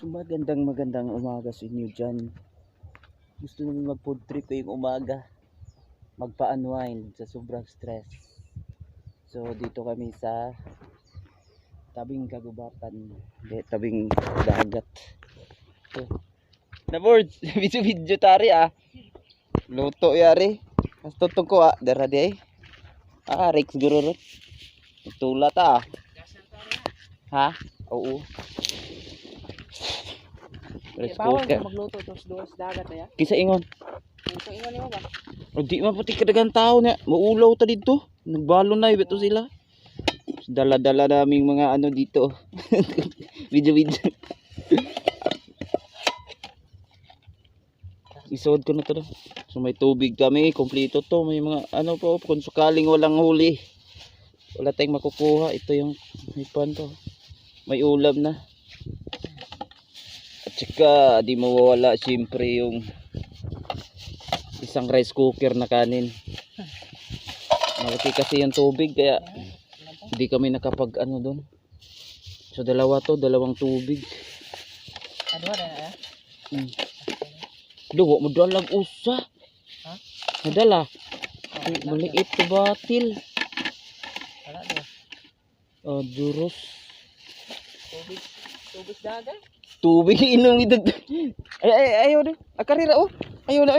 Magandang umaga sa inyo dyan. Gusto namin mag food trip ngayong umaga, magpa-unwind sa sobrang stress. So dito kami sa tabing kagubatan, tabing dagat. So, na board, video tari luto yari. Mas tutong ko dara di Rex gururo. Tula ta ha? Oo. Bawal ka magluto tos dos dagat ya. Kisa ingon. Kung ingon nimo ba? O di maputi kadagang tao niya. Maulaw ta dito. Nagbalo na beto sila. Dala-dala naming mga ano dito. Video. Isod ko na to. So may tubig kami, kompleto to. May mga ano po, kung sakaling walang huli, wala tayong makukuha. Ito yung may pan to. May ulam na. At saka di mawawala siyempre yung isang rice cooker na kanin. Malaki kasi yung tubig kaya hindi kami nakapag ano doon. So dalawang tubig. Ano na Duwa mo dalag usa. Ha? Nadala. Maliit to batil. Wala do. Duros. Tubig dagat. Tubig inom ito. Ay ayaw na. Karira Ayaw na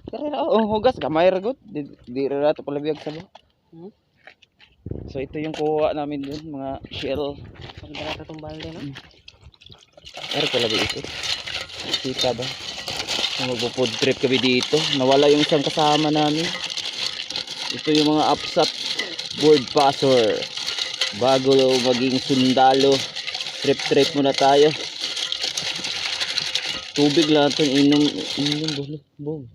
Karira hugas gamay ragot. Di ra to palabiyag sa ba. So ito yung kuha namin dun, mga shell. Pagdala ta tong balde no. Pero pala ito. Kita ba? Magpo-food trip kami dito. Nawala yung isang kasama namin. Ito yung mga upsat board passer. Bago maging sundalo, trip muna tayo. Tubig lang ito, inom bol.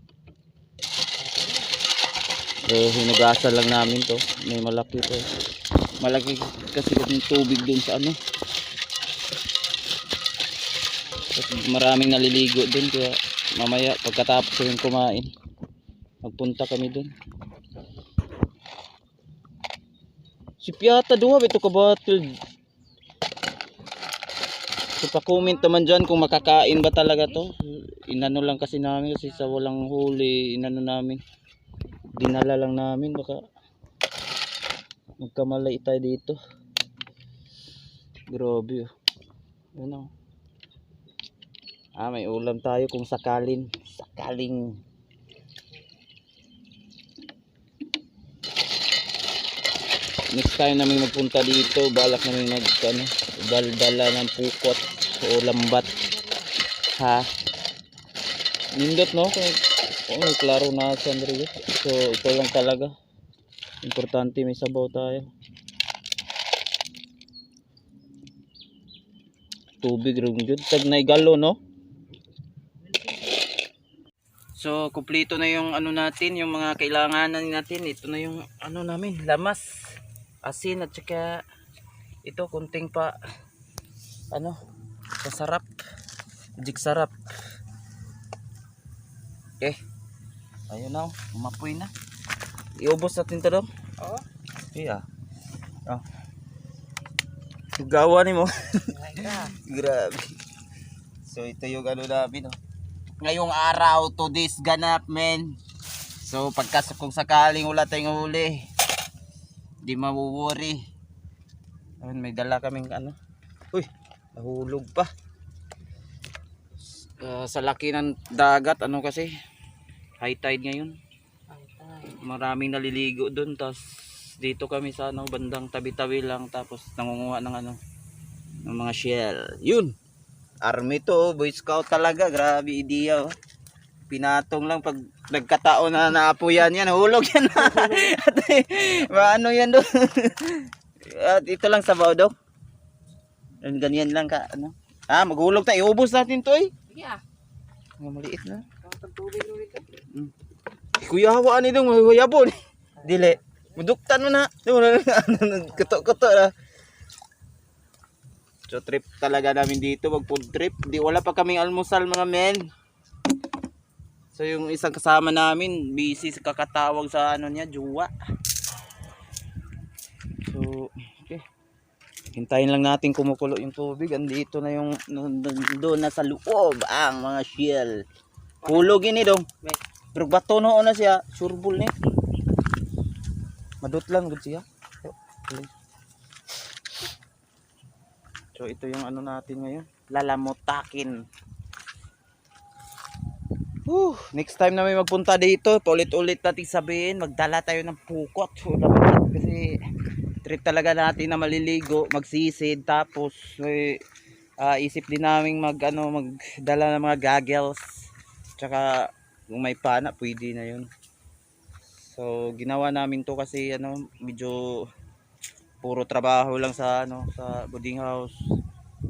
So hinugasan lang namin to. May malaki to. Malaki kasi yung tubig dun sa ano. At maraming naliligo dun kaya mamaya pagkatapos ko yung kumain magpunta kami dun. Si Piata duha ito kabatil. So pa-comment naman dyan kung makakain ba talaga to. Inano lang kasi namin kasi sa walang huli inano namin. Dinala lang namin baka magkamalay tayo dito. Grabe ano. May ulam tayo kung sakaling next time namin magpunta dito balak namin dala ng pukot o lambat ha. Nindot no kung klaro na sa Andrea. So ito lang talaga importante may sabaw tayo. Tubig rin yun tag na igalo no. So kumpleto na yung ano natin, yung mga kailanganan natin. Ito na yung ano namin, lamas, asin at saka ito kunting pa ano, sasarap, jigsarap. Okay. Ayun na, umapoy na. Iubos natin to daw. Oo. Iya. Gawa ni mo. Grabe. So ito yung ano namin ngayong araw to this ganap men. So pagkas kung sakaling wala tayong huli di mawuwori. May dala kaming ano. Uy, nahulog pa. Sa laki ng dagat ano kasi high tide ngayon. Maraming naliligo doon. Tapos dito kami sa ano bandang tabi-tabi lang. Tapos nangunguha ng ano ng mga shell. Yun. Army to, Boy Scout talaga. Grabe idea Pinatong lang pag nagkataon na naapuyan yan. Hulog yan. Ano yan do? At ito lang sabaw daw. Ganyan lang ka ano. Maghulog tayo. Iubos natin to Yeah. Maliit na. Tubig mo dito. Kuya hawa ni dong yabon. Dili. Muduktan mo na. Ketok-ketok na. So trip talaga namin dito, mag food trip. Wala pa kaming almusal mga men. So yung isang kasama namin busy sa kakatawag sa ano niya, juwa. So okay. Hintayin lang natin kumukulo yung tubig. Andito na yung doon na sa loob ang mga shell. Hulog ini dong. Pero bato noon na siya, surbol ni. Madutlan gud siya. So ito yung ano natin ngayon, lalamutakin. Next time na may magpunta dito, paulit-ulit natin sabihin, magdala tayo ng pukot. Kasi trip talaga natin na maliligo, magsisid, tapos isip din namin magdala ng mga goggles. Tsaka kung may pana, pwede na yun. So ginawa namin to kasi medyo puro trabaho lang sa sa boarding house,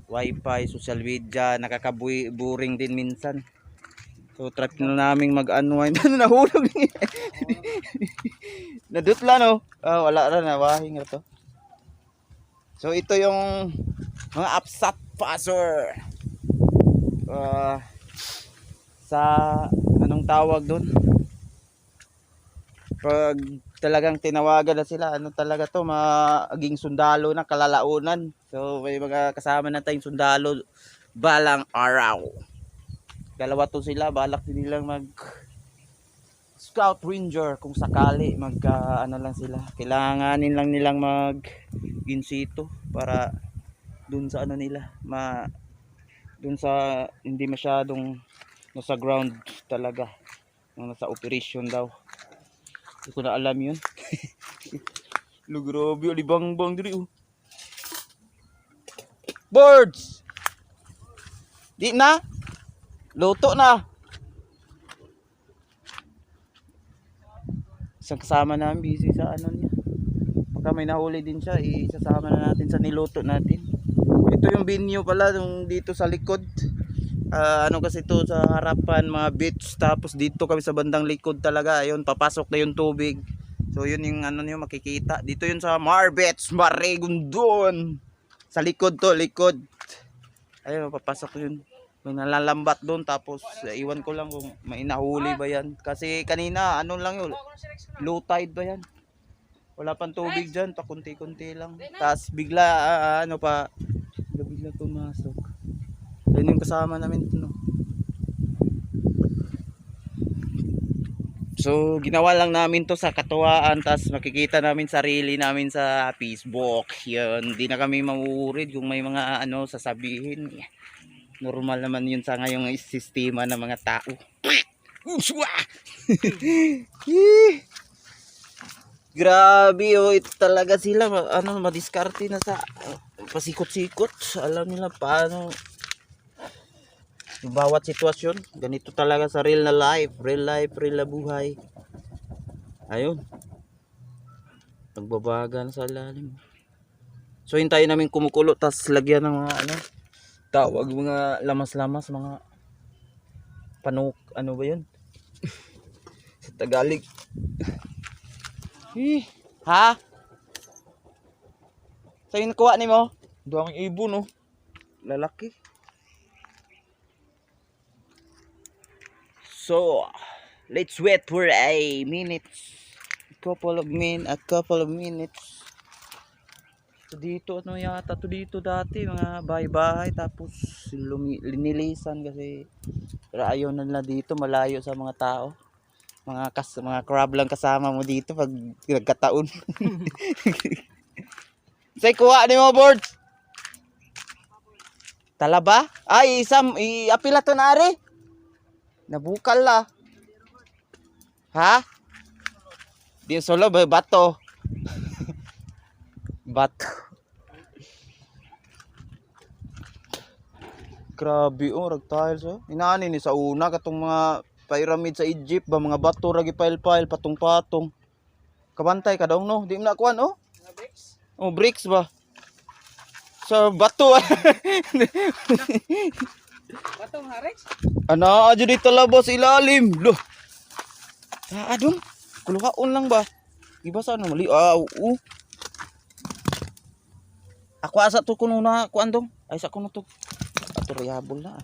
wifi, social media, nakakaboring din minsan. So trip na naming mag-unwind. Nahulog niya. Nadutla no. Wala ra na wahing ra to. So ito yung mga upsat passer. Sa anong tawag doon? Pag talagang tinawagan na sila, talaga to, maging sundalo na kalalaunan. So may mga kasama na tayong sundalo balang araw. Dalawa to sila, balak din nilang mag scout ranger kung sakali lang sila. Kailanganin lang nilang mag in situ para dun sa nila, dun sa hindi masyadong nasa ground talaga, nasa operation daw. Hindi ko na alam yun. Lugrobe, libang-bang diri birds! Di na! Luto na! Isang kasama namin busy sa niya. Pagka may nahuli din siya, isasama na natin sa niluto natin. Ito yung venue pala dito sa likod. Kasi to sa harapan mga beach, tapos dito kami sa bandang likod talaga. Ayun, papasok na yung tubig. So yun yung niyo makikita. Dito yun sa Marbets, Marigondon. Sa likod to, likod. Ayun, papasok yun. May nalalambat doon, tapos iwan ko lang kung may nahuli ba yan. Kasi kanina lang yun, low tide ba yan. Wala pang tubig dyan, pa kunti-kunti lang. Tapos bigla bigla pumasok. Yan yung kasama namin So ginawa lang namin to sa katuwaan, tapos makikita namin sarili namin sa Facebook. Yun, hindi na kami mauurid kung may mga sasabihin. Normal naman yun sa ngayong sistema ng mga tao. Grabe ito talaga sila, madiskarte na sa pasikot-sikot. Alam nila paano yung bawat sitwasyon. Ganito talaga sa real na life, real na buhay. Ayun, nagbabaga na sa lalim. So hintayin namin kumukulo, tas lagyan ng mga tawag, mga lamas-lamas, mga panuk, ba yun? Sa Tagalog. Ha? Sa'yo nakuha ni mo? Doang ibon lalaki. So let's wait for a couple of minutes. So dito yata to dito dati, mga bahay-bahay, tapos linilisan kasi ayaw na nila dito, malayo sa mga tao. Mga crab lang kasama mo dito pag nagkataon. Say kuha ni mo birds. Talaba? Ay, iapila to na ari. Nabukal la. Ha? Di solo bato. Bato. Grabe ragtiles Inani ni sa una katong mga pyramid sa Egypt ba, mga bato ragi pile-pile, patong-patong. Kabantay ka daw di mo na kuan Mga bricks? Bricks ba? Sa bato Batong Rex? aja dito labas ilalim. Loh. Adong, kuluhaon lang ba? Iba sa mali? Oo. Ako asa to kuno na kuan dong. Ay sa kuno to. Ato rayabol na.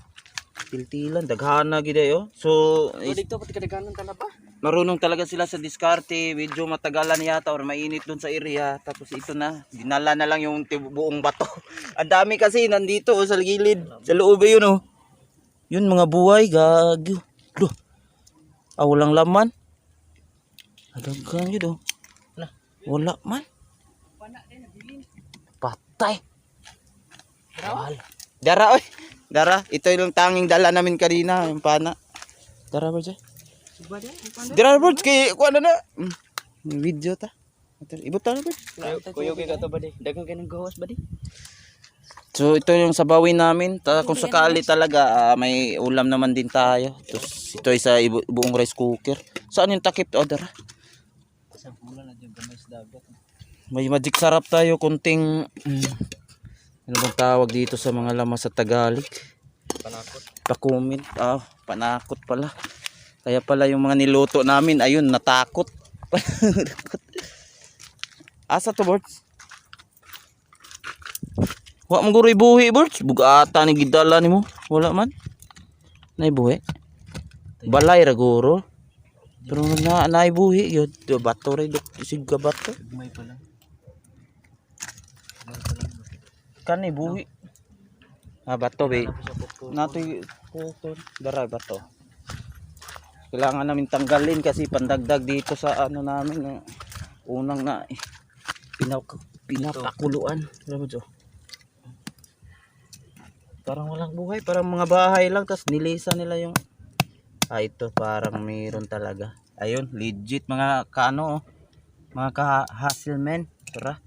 Tiltilan daghana gid So dito pati kadaghanan talaba. marunong talaga sila sa diskarte. Medyo matagalan yata or mainit dun sa area. Tapos ito na, dinala na lang yung buong bato. Ang dami kasi nandito sa gilid. Sa loob yun oh. Yun mga buhay, gagyo. Duh. Walang laman. Adagan yun oh. Wala man. Patay. Dara oy. Dara, ito yung tanging dala namin kanina, yung pana. Dara ba dyan? Dara ba kay kuha na. Video ta. Ibot ta na ba? Kuyo kay kato ba di? Dagang kanang gawas ba di? So ito yung sabawin namin. Kung sakali talaga may ulam naman din tayo. Tapos ito ay sa buong rice cooker. Saan yung takip? Dara. Sa pula na yung gamay sa dagat. May magic sarap tayo, kunting ano bang tawag dito sa mga lamas sa Tagalog? Panakot. Pakumit. Panakot pala. Kaya pala yung mga niluto namin, ayun, natakot. Asa to, Bords? Wa mong guri buhi, Bords. Bugata ni gidala nimo. Wala man. Nay buhi. Balay ra guro. Pero na buhi yun. Bato rin. Siga bato. Gagmay pa lang. Kani buhi. Bato be. Natoy kuton. Dara bato. Kailangan namin tanggalin kasi pandagdag dito sa ano namin. Unang na pinapakuluan. Alam mo dyan. Parang walang buhay. Parang mga bahay lang. Tapos nilisa nila yung ito parang mayroon talaga. Ayun, legit mga kaano. Mga ka-hustlemen. Tara.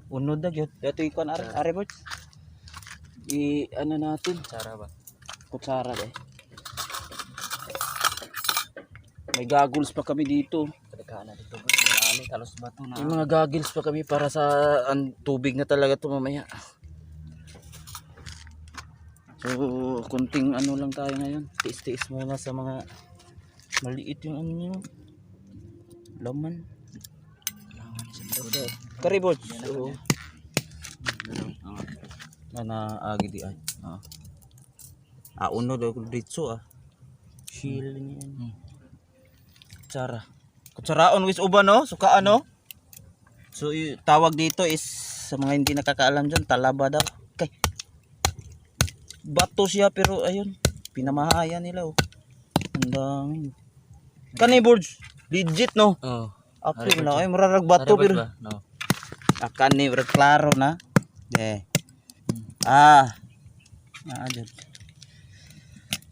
Unod na yun. Ito ikon are boys. Ano natin? Sara ba? Kutsara eh. May goggles pa kami dito. Kadaghan na dito bro. Mga ani kalos bato na. May mga goggles pa kami para sa tubig na talaga to mamaya. So, kunting ano lang tayo ngayon. Tiis-tiis muna sa mga maliit yung ano nyo. Laman. Karibot. So, agi di ay. Uno daw dito Shield niyan. Kutsara. Kutsaraon wis uban no? Sukaan no? So tawag dito is sa mga hindi nakakaalam diyan, talaba daw. Okay. Bato siya pero ayun, pinamahayan nila oh. Ang dami. Kani Bords, legit no? Oh. Apil na ay mararag bato pero. No. Kani klaro na. Dyan.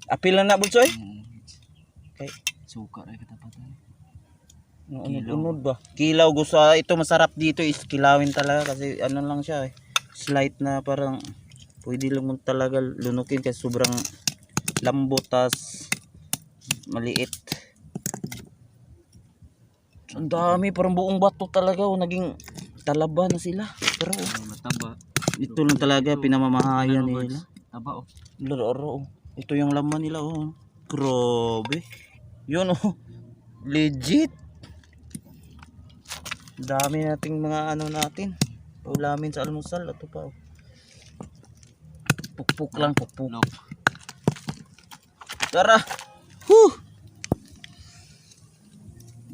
Apil na Bords oy. Okay. Suka ay katapatan. Unod ba? Kilaw gusto ito masarap dito is kilawin talaga kasi ano lang siya slight na parang pwede lang mo talaga lunukin kasi sobrang lambot tas maliit. Ang dami parang buong bato talaga naging talaba na sila. Pero Mataba. ito lang talaga pinamamahayan nila. Taba oh. Laro. Ito yung laman nila oh. Grabe. Yun oh. Legit. Dami nating mga ano natin. Ulamin sa almusal. Ito pa oh. Pukpuk lang, pukpuk. No. Tara. Huh.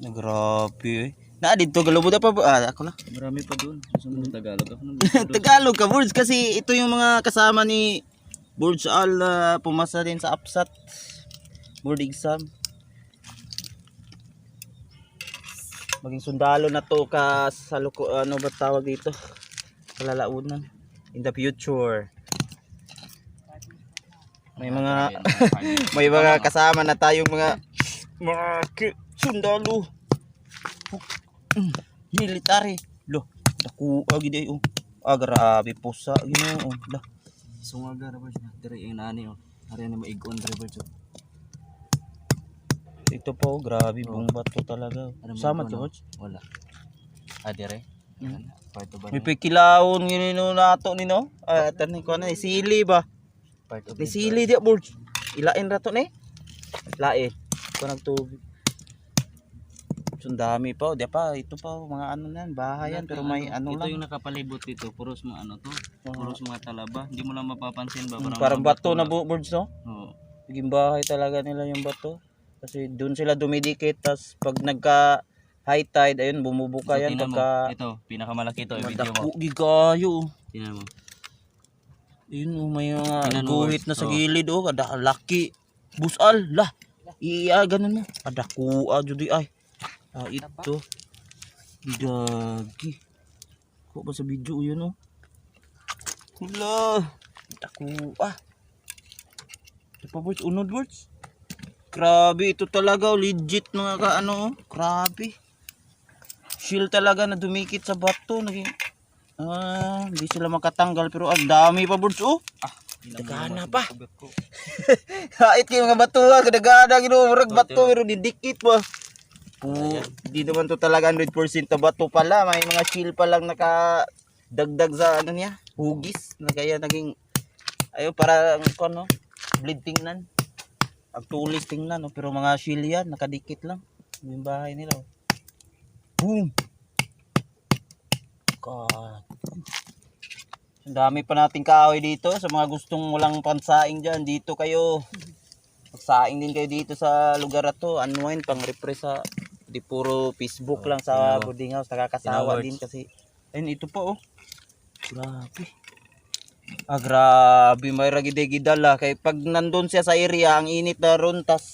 Grabe eh. Dito galubod pa ba? Ako lang. Marami pa doon. Gusto mo ng Tagalog ako nang Tagalog ka, Bords. Kasi ito yung mga kasama ni Bords Al pumasa din sa APSAT board exam. Maging sundalo na to sa ano ba tawag dito? Kalalaunan. In the future. May mga may mga kasama na tayong mga sundalo. Military. Lo, daku gid oh. Grabe pusa Ginoo. Lah. Sungaga ra dire yung nani oh. Ari na maigon driver jo. Ito po, grabe buong bato talaga. Sama to, Bords? Wala. Dire. Part of May pikilawon ginino nato ni no. Tanin ko na sili ba? part of Ni sili di Bords. Ilain ra to ni. Lain. Ko nagtubig. Sundami pa, di pa ito pa mga ano nan, bahayan pero may ano ito lang. yung nakapalibot dito, puros mga ano to, puros mga talaba. Hindi mo lang mapapansin ba Parang mga bato na lang. Bords no? Oo. Naging bahay talaga nila yung bato. Kasi doon sila dumidikit, tas pag nagka high tide, ayun, bumubuka yan tingnan mo. pagka Ito, pinakamalaki to. Video mo. madako gigayo. Tingnan mo. Ayun, may mga Tingnan mo, guhit na sa oh. gilid, oh, kada laki. Busal, lah. Iya, ganun mo. Kadako, judi ay. Ito. Gagi. Ko ba sa video yun, oh? Hala. Kadako, Ito pa, boys, unod, boys. Grabe, ito talaga, legit mga kaano, oh. Grabe. Shield talaga na dumikit sa bato. Naging, hindi sila makatanggal, pero ang dami pa, boys, oh. Dagana pa. Hait kayo mga bato, kadagana, ginurag bato, pero didikit pa. Di naman to talaga 100% na bato pala. May mga shield pa lang nakadagdag sa ano niya, hugis. Na kaya naging, ayo, para, ano, bleed tingnan. Ang tulis tingnan, no? Pero mga shield yan, nakadikit lang. Yung bahay nila. Oh. Boom! God. Ang dami pa nating kahoy dito. Sa mga gustong walang pansaing dyan, dito kayo. Magsaing din kayo dito sa lugar na to. Unwind, pang-refresh sa, di puro Facebook lang sa boarding house. Nakakasawa din kasi. Ayun, ito pa, oh. Grabe. Grabe, may ragide-gidal kay pag nandun siya sa area, ang init na ron, tas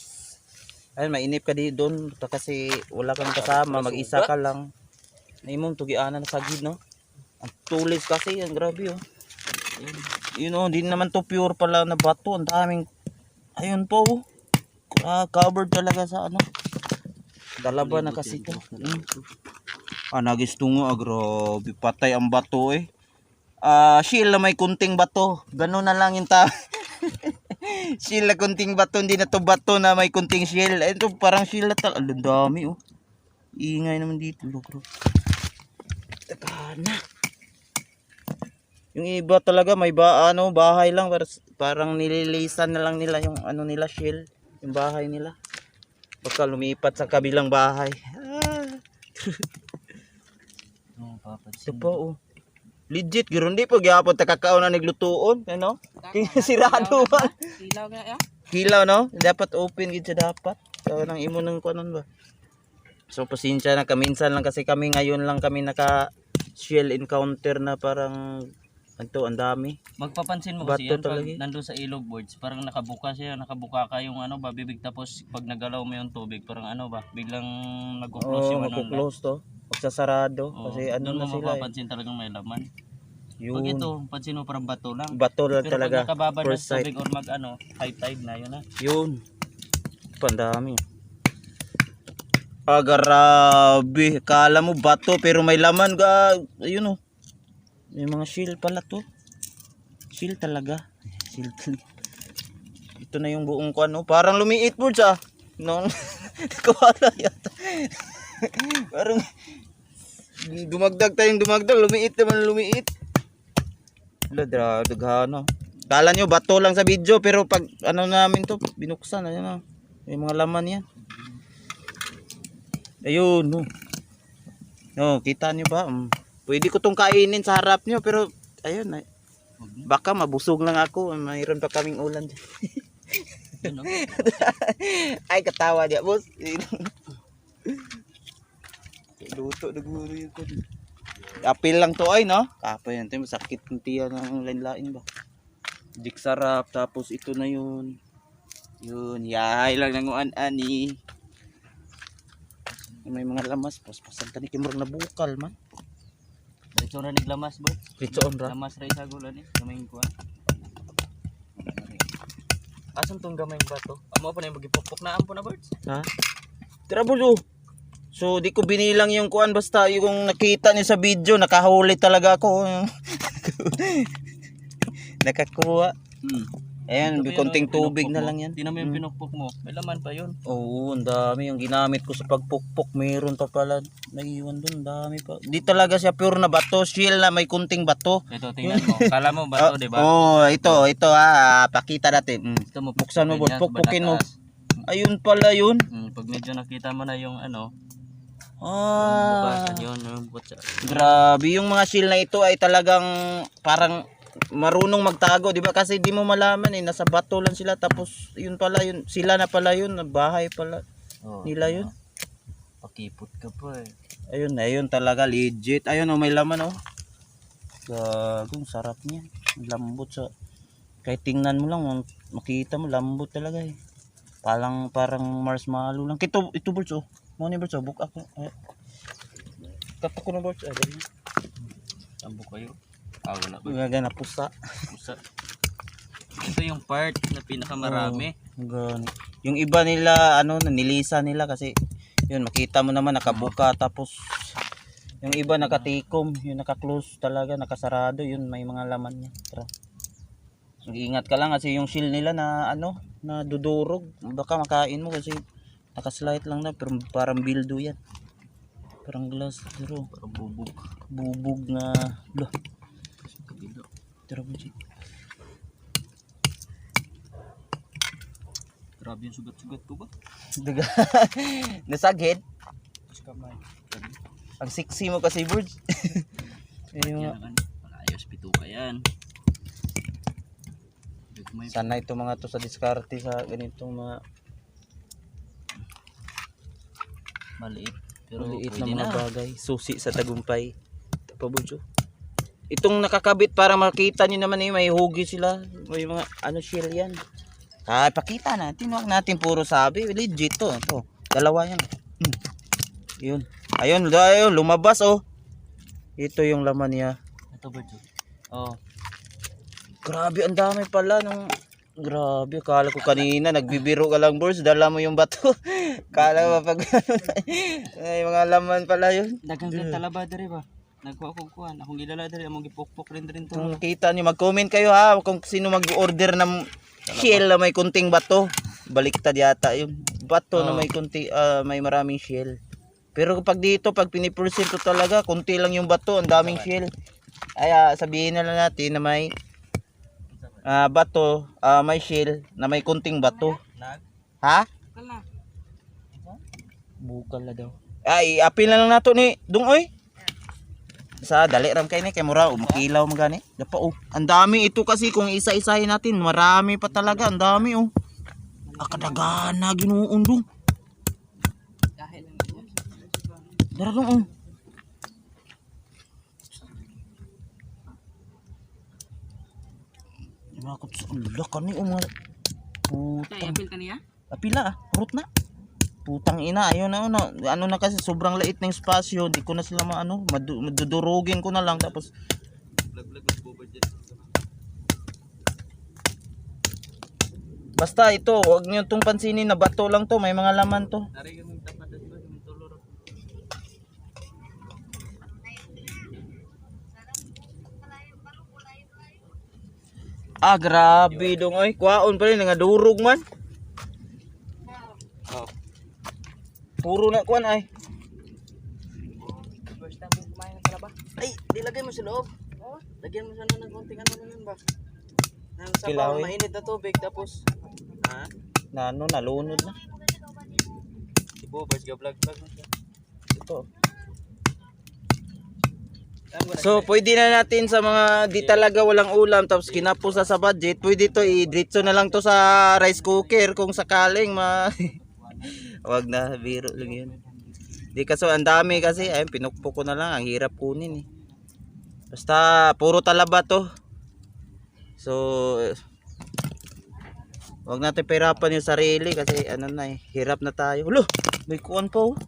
ayun, mainip ka di doon kasi wala kang kasama, mag-isa ka lang. Naimong tugianan na sagid, no? Ang tulis kasi, ang grabe, oh. Yun, oh, hindi naman to pure pala na bato, ang daming, ayun po, oh. Covered talaga sa ano. Dalawa na kasi to. Nagistungo, grabe, patay ang bato, eh. Shield na may kunting bato. Ganun na lang yung shield na kunting bato. Hindi na to bato na may kunting shield. Ito parang shield na talaga. Ang dami, oh. Ingay naman dito. Takana. Yung iba talaga may bahay lang. Parang nililisan na lang nila yung ano nila, shield. Yung bahay nila. Baka lumipat sa kabilang bahay. Ito po, oh. Legit, giro hindi po gyapon ta kakao na naglutuon, ano? Sirado man. Hilaw na ya. Hilaw, no? Dapat open gid siya dapat. So nang imo nang kuanon ba. So pasensya na kaminsan lang kasi kami ngayon lang kami naka shell encounter na parang anto ang dami. Magpapansin mo Bato kasi yan, pag talaga. nandun sa ilog boards, parang nakabuka ka yung ano ba, bibig, tapos pag nagalaw mo yung tubig, parang ano ba, biglang nagko-close yung ano. Magko-close to. Magsasarado kasi ano doon na mo sila. mapapansin talagang may laman. Yun. Pag ito, pansin mo parang bato lang. Bato lang Pero talaga. pag nakababa na First sa sight. tubig or mag ano, high tide na, yun na. Yun. Pandami. Grabe. Kala mo bato pero may laman ga. Ayun, oh. May mga shield pala to. Shield talaga. Shield talaga. Ito na yung buong kuan, no? Parang lumiit po siya. No. Kuwala yata. Parang dumagdag, lumiit naman, lumiit. Daghana. Kala nyo bato lang sa video pero pag ano namin to, binuksan, ayun na. May mga laman yan. Ayun, no. No, kita nyo ba? Pwede ko tong kainin sa harap nyo pero ayun, baka mabusog lang ako. Mayroon pa kaming ulan dyan. Yun, no? Ay, katawa dia, boss. Luto na guro yun. Apil lang to ay, no? Kapay yan. Masakit ng tiyan ng lain-lain ba? Dik sarap. Tapos ito na yun. Yun. Yahay lang ng ani. May mga lamas. Paspasan tani kimurang nabukal man. Diretso na naglamas boy. Ritsoon ra. Lamas ray sa gulan eh. Gamay ko. Asan tong gamay bato? Amo pa na yung magipukpok na ampo na birds. Ha? Tira boss, oh. So di ko binilang yung kuan, basta yung nakita niyo sa video, nakahuli talaga ako. Nakakuha. Ayan, Ito pa yun, konting oh, tubig pinukpok na mo. lang yan. Tingnan mo yung pinukpok mo. May laman pa yun. Oo, ang dami yung ginamit ko sa pagpukpok. Mayroon pa pala naiwan doon, dami pa. Di talaga siya pure na bato, shield na may kunting bato. Ito tingnan mo. Kala mo bato, di ba? Ito pakita natin. Ito mo Buksan mo, ganyan, pukpukin mo. banataas. Ayun pala yun. Pag medyo nakita mo na yung ano, Ah. bukasan yun, yung butsa. Grabe, yung mga shield na ito ay talagang parang marunong magtago, di ba? Kasi di mo malaman eh, nasa bato lang sila tapos yun pala yun, sila na pala yun, bahay pala nila yun. Pakipot ka pa eh. Ayun talaga legit. Ayun oh, may laman oh. Gagong sarap niya. Lambot sa kahit tingnan mo lang makita mo lambot talaga eh. Parang marshmallow lang. Ito birds oh. Mo ni birds oh, book ako. Kato ko na birds. Tambo kayo. Wala ba? Gagana pusa. Ito yung part na pinakamarami. Ganun. Yung iba nila nilisa nila kasi yun makita mo naman nakabuka tapos yung iba nakatikom, yung naka-close talaga, nakasarado, yun may mga laman niya. Tara. Mag-iingat ka lang kasi yung shell nila na na dudurog, baka makain mo kasi naka-slide lang na pero parang bildo yan. Parang glass, pero Parang bubog. bubog na lah. Tara mo si. Grabe yung sugat-sugat ko ba? Diga. Nasagid. Ang sexy mo kasi birds. Ayun. Ayos pito ka yan. Sana ito mga to sa diskarte sa ganitong mga maliit. Pero maliit na pwede mga na. bagay. Susi sa tagumpay. Tapabudyo. Itong nakakabit para makita nyo naman eh, may hugi sila. May mga shell yan. Pakita natin. Huwag natin puro sabi. Legit to. Ito. Dalawa yan. Yun. Ayun, lumabas oh. Ito yung laman niya. Ito ba ito? Oh. Grabe, ang dami pala nung grabe, kala ko kanina nagbibiro ka lang boys, dala mo yung bato. Kala mo pag ay mga laman pala yun. Dagang ka talaba diri ba? Nagkuha ko kuan, akong gidala diri among gipokpok rin to. Kung kita niyo mag-comment kayo ha kung sino mag-order ng shell na may kunting bato. Baliktad yata yun. Bato na may kunti may maraming shell. Pero kapag dito, pag pinipercent to talaga, kunti lang yung bato, ang daming shell. Ay, sabihin na lang natin na may bato, may shell na may kunting bato. Ha? Bukal na daw. Ay, apil na lang nato ni Dungoy. Sa dali ram kay ni kay mura umakilaw magani. Dapa oh. Ang dami ito kasi kung isa-isahin natin, marami pa talaga, ang dami oh. Akadagana Ginoon dong. Dara lang oh. Bakit sa ulo ka ni umar. Putang. Apil kaniya? Apila rut na. Putang ina, ayun na ano na kasi sobrang liit ng spasyo, di ko na sila madudurugin ko na lang tapos basta ito, huwag niyo tong pansinin na bato lang to, may mga laman to. Grabe dong oy, kuhaon pa rin nga durog man. Puro na kuan ay. First time mo kumain ng talaba. Ay, dilagay mo sa loob. Oh, lagyan mo sana ng konting ano yun ba? Nang sabaw, Kilawin. mainit na tubig tapos Nalunod na. ibo bas ga vlog mo siya. Ito. So, pwede na natin sa mga di talaga walang ulam tapos kinapos sa budget, pwede to i-diretso na lang to sa rice cooker kung sakaling wag na, biro lang yun. Di kaso ang dami kasi, ayun pinukpok ko na lang, ang hirap kunin eh. Basta puro talaba to. So wag natin pahirapan yung sarili kasi hirap na tayo. Hulo, may kuwan pa oh.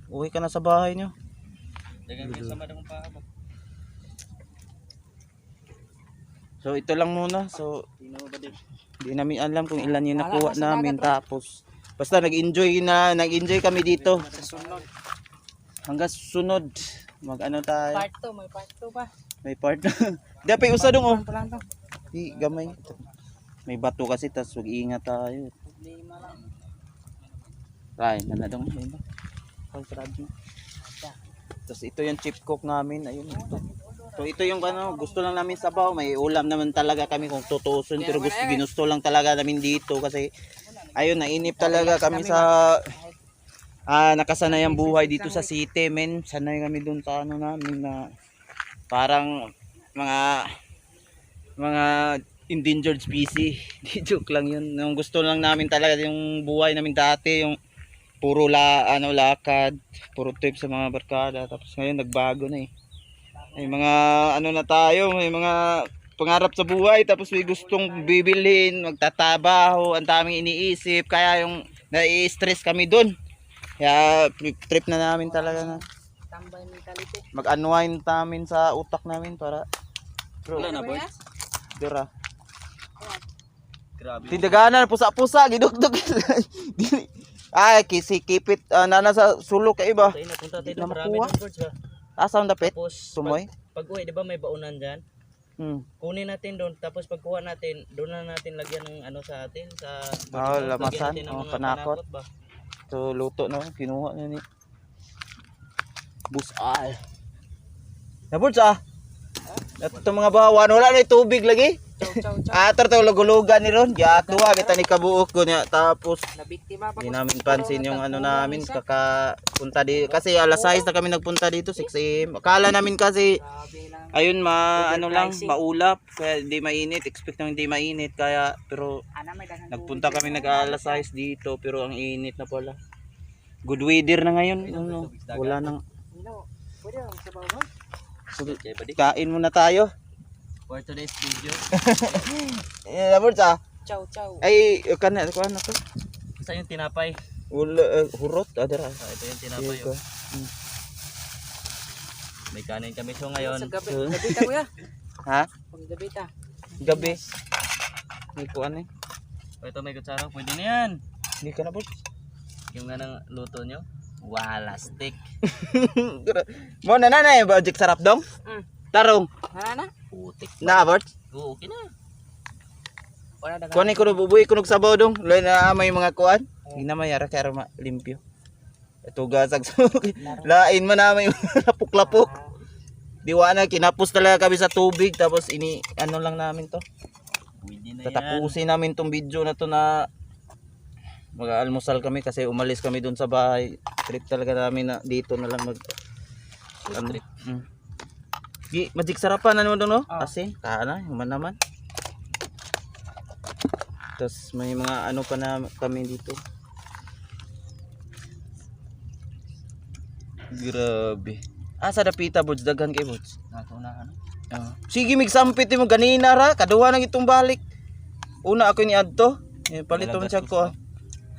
Uwi ka na sa bahay nyo. Dagang ka sa madang pa ba? So ito lang muna. So hindi namin alam kung ilan yung nakuha namin tapos basta nag-enjoy kami dito. Hanggang sunod mag-ano tayo. Part 2, may part 2 pa. May part. Di pa usa dong oh. Palang to. Di gamay. May bato kasi tas wag ingat tayo. Problema lang. Right, nanadong yun ba? Pag-radio. Tapos ito yung chip cook namin, ayun ito. So ito yung gusto lang namin sabaw, may ulam naman talaga kami kung tutusin pero ginusto lang talaga namin dito kasi ayun nainip talaga kami sa nakasanayang buhay dito sa city, men. Sanay kami dun sa namin na parang mga endangered species. Di joke lang yun. Yung gusto lang namin talaga yung buhay namin dati, yung puro lakad, puro trip sa mga barkada. Tapos ngayon nagbago na eh. May mga ano na tayo, may mga pangarap sa buhay, tapos may gustong bibilhin, magtatabaho, ang daming iniisip, kaya yung nai-stress kami dun. Kaya trip na namin talaga na Tambay mentality. mag-unwind namin sa utak namin para Wala na boy. dira. Grabe. Tindaganan pusa-pusa gidugtog. Ay kisikipit nana sa sulok kay iba. Tayo na punta tayo Di na marami makuha. doon birds ba. Asa ang dapit? Tapos Sumoy. pag uwi, di ba may baunan dyan? Kunin natin doon, tapos pagkuha natin, doon na natin lagyan ng ano sa atin, sa Lamasan, lagyan natin ng mga panakot. ba? So luto na kinuha na ni Busal. Nabulsa ah. Ito mga bawan wala na tubig lagi. Chow. Atar lugulugan ni ron. Ya tuwa kita ni kabuok ko niya tapos Nabiktima pa hindi ko. namin pansin yung ano namin kakapunta di kasi alas 6 na kami nagpunta dito 6 AM. Akala namin kasi Grabe lang. ayun ano lang maulap kaya hindi mainit, expect nang hindi mainit kaya pero Ana may daghang nagpunta kami nag-alas 6 dito pero ang init na pala. Good weather na ngayon. Ano, wala nang No. Pwede lang sa bawah. Okay, buddy. kain muna tayo. For today's video, Nabulsa. Chow. Ay kana ko ano to? isa yung tinapay. Hurot adara. Ito yung tinapay. Oh. May kanin kami so ngayon. Sa gabi ta kuya. Ha? Pag gabi ta. Gabi. May kuan eh. Ito may kutsara, pwede na yan. Hindi ka na boss. Yung nga ng luto nyo, wala stick. Mo na budget sarap dong. Tarong. Ana na? Putik. Na bot. Oo, okay na. Wala daghang. Kuan ko bubuy kunog sabaw dong. Loy na may mga kuan. Hindi na mayara kaya limpyo. Ito gasag lain man na may lapok-lapok. Diwa na kinapos talaga kami sa tubig tapos ano lang namin to. Pwede na yan. Tatapusin namin tong video na to na mag-almusal kami kasi umalis kami doon sa bahay. Trip talaga namin na dito na lang Trip. Di magic sarapan ano doon no? Ah. Asin, kana, human naman. Tapos may mga ano pa na kami dito. Grabe. Sa dapita bods daghan kay bods. Nato na ano? Sige migsampit mo ganina ra, kaduha nang itong balik. Una ako ni adto, palito man siya ko.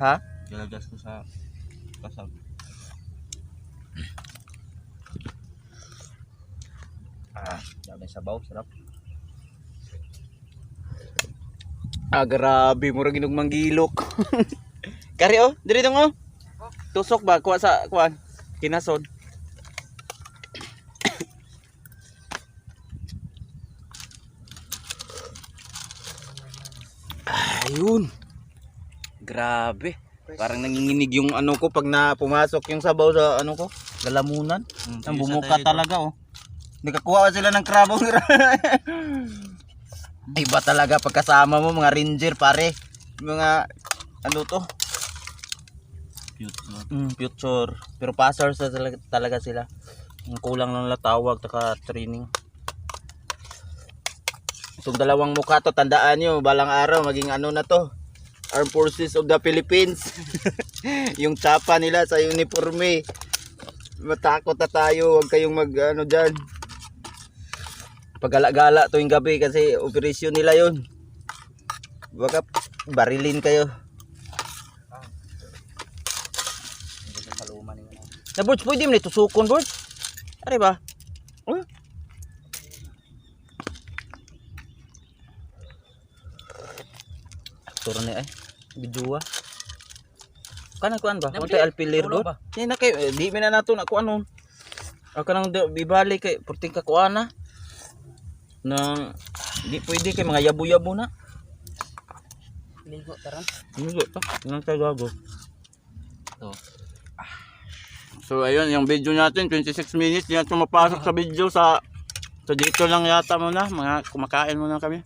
Ha? Galagas ko sa kasag. Dami sabaw, sarap. Grabe mura ginog manggilok. Kari oh, diri dong oh. Tusok ba kuha sa kuan? Kinasod. Ayun. Grabe. Parang nanginginig yung ano ko pag pumasok yung sabaw sa ano ko, lalamunan. Ang bumuka talaga oh. Nakakuha sila ng krabong. Iba talaga pagkasama mo mga ranger pare. Mga ano to? Future. Pero passers talaga sila. Ang kulang lang tawag taka training. Itong dalawang mukha to tandaan nyo balang araw maging ano na to. Armed Forces of the Philippines. Yung tsapa nila sa uniforme. Matakot na tayo, huwag kayong mag ano dyan. Paggala-gala tuwing gabi kasi operasyon nila yun. Baka barilin kayo. Na Bords, pwede mo na itusukon Bords? Ari ba? Aktor na Bidua. Kana kuan ba? Unta alpilir do. Ni na kay di mi na nato na kuan nun. Aka nang bibalik kay purting ka kuan na. Nang di pwede kay mga yabo-yabo na. Ligo taron. Ligo ta. Nang tagago. To. So ayun yung video natin 26 minutes di na ito mapasok sa video sa dito lang yata muna mga kumakain muna kami.